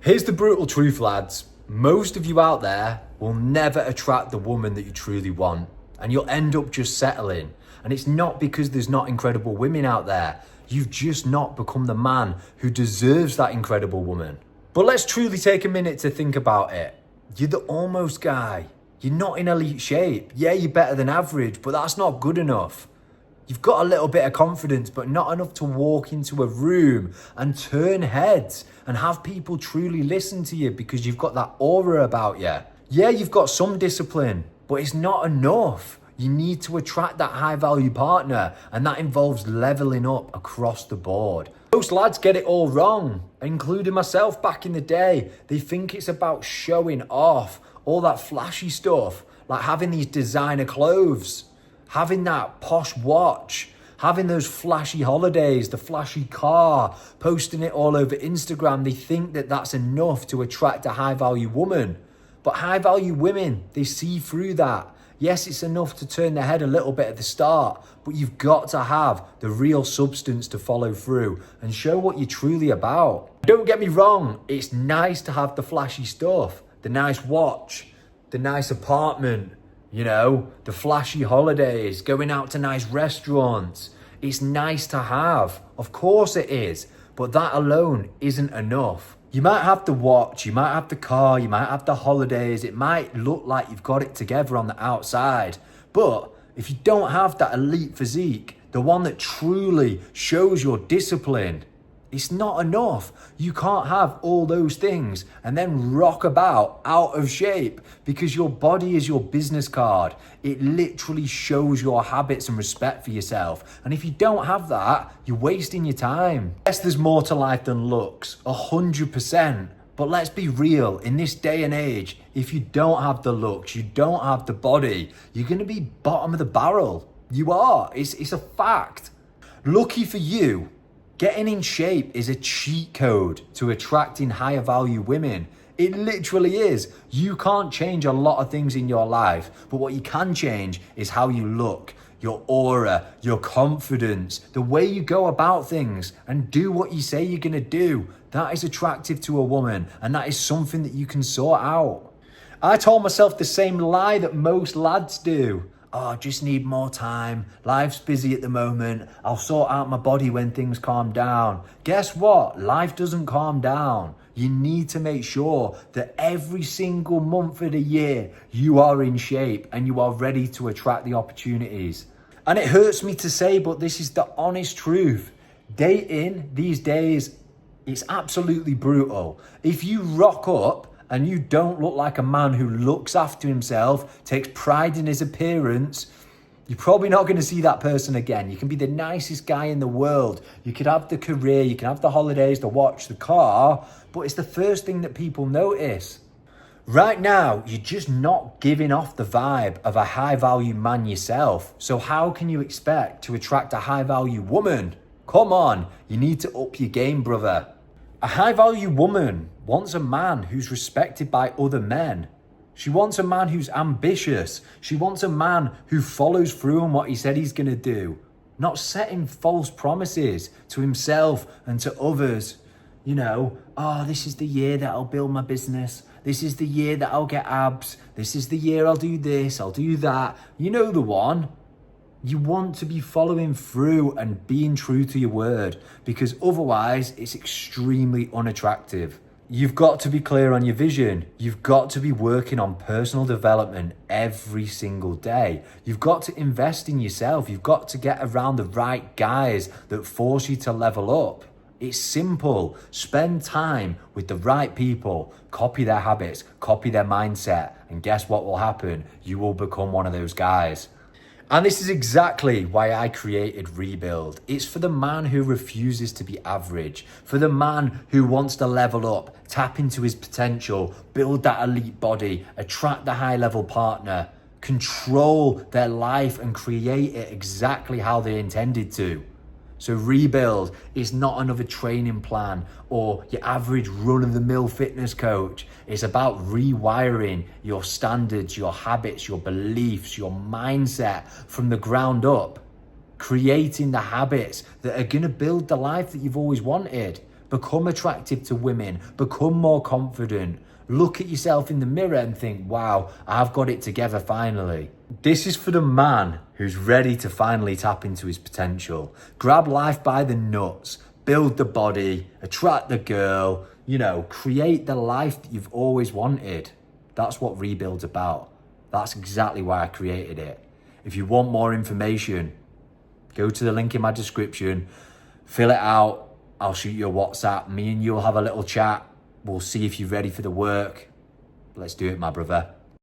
Here's the brutal truth, lads. Most of you out there will never attract the woman that you truly want, and you'll end up just settling. And it's not because there's not incredible women out there. You've just not become the man who deserves that incredible woman. But let's truly take a minute to think about it. You're the almost guy. You're not in elite shape. Yeah, you're better than average, but that's not good enough. You've got a little bit of confidence, but not enough to walk into a room and turn heads and have people truly listen to you because you've got that aura about you. Yeah, you've got some discipline, but it's not enough. You need to attract that high value partner, and that involves leveling up across the board. Most lads get it all wrong, including myself back in the day. They think it's about showing off, all that flashy stuff, like having these designer clothes, having that posh watch, having those flashy holidays, the flashy car, posting it all over Instagram. They think that that's enough to attract a high value woman. But high value women, they see through that. Yes, it's enough to turn their head a little bit at the start, but you've got to have the real substance to follow through and show what you're truly about. Don't get me wrong, it's nice to have the flashy stuff, the nice watch, the nice apartment, the flashy holidays, going out to nice restaurants. It's nice to have. Of course it is. But that alone isn't enough. You might have the watch, you might have the car, you might have the holidays. It might look like you've got it together on the outside. But if you don't have that elite physique, the one that truly shows your discipline, it's not enough. You can't have all those things and then rock about out of shape because your body is your business card. It literally shows your habits and respect for yourself. And if you don't have that, you're wasting your time. Yes, there's more to life than looks, 100%. But let's be real, in this day and age, if you don't have the looks, you don't have the body, you're gonna be bottom of the barrel. You are, it's a fact. Lucky for you, getting in shape is a cheat code to attracting higher value women. It literally is. You can't change a lot of things in your life, but what you can change is how you look, your aura, your confidence, the way you go about things and do what you say you're gonna do. That is attractive to a woman, and that is something that you can sort out. I told myself the same lie that most lads do. Oh, I just need more time. Life's busy at the moment. I'll sort out my body when things calm down. Guess what? Life doesn't calm down. You need to make sure that every single month of the year, you are in shape and you are ready to attract the opportunities. And it hurts me to say, but this is the honest truth. Dating these days, it's absolutely brutal. If you rock up and you don't look like a man who looks after himself, takes pride in his appearance, you're probably not going to see that person again. You can be the nicest guy in the world. You could have the career, you can have the holidays, the watch, the car, but it's the first thing that people notice. Right now, you're just not giving off the vibe of a high value man yourself. So how can you expect to attract a high value woman? Come on, you need to up your game, brother. A high value woman wants a man who's respected by other men. She wants a man who's ambitious. She wants a man who follows through on what he said he's going to do, not setting false promises to himself and to others. This is the year that I'll build my business. This is the year that I'll get abs. This is the year I'll do this, I'll do that. You know the one. You want to be following through and being true to your word, because otherwise it's extremely unattractive. You've got to be clear on your vision. You've got to be working on personal development every single day. You've got to invest in yourself. You've got to get around the right guys that force you to level up. It's simple. Spend time with the right people, copy their habits, copy their mindset, and guess what will happen? You will become one of those guys. And this is exactly why I created Rebuild. It's for the man who refuses to be average, for the man who wants to level up, tap into his potential, build that elite body, attract the high level partner, control their life and create it exactly how they intended to. So Rebuild is not another training plan or your average run-of-the-mill fitness coach. It's about rewiring your standards, your habits, your beliefs, your mindset from the ground up. Creating the habits that are going to build the life that you've always wanted. Become attractive to women. Become more confident. Look at yourself in the mirror and think, wow, I've got it together finally. This is for the man who's ready to finally tap into his potential. Grab life by the nuts. Build the body. Attract the girl. Create the life that you've always wanted. That's what Rebuild's about. That's exactly why I created it. If you want more information, go to the link in my description, fill it out. I'll shoot you a WhatsApp. Me and you'll have a little chat. We'll see if you're ready for the work. Let's do it, my brother.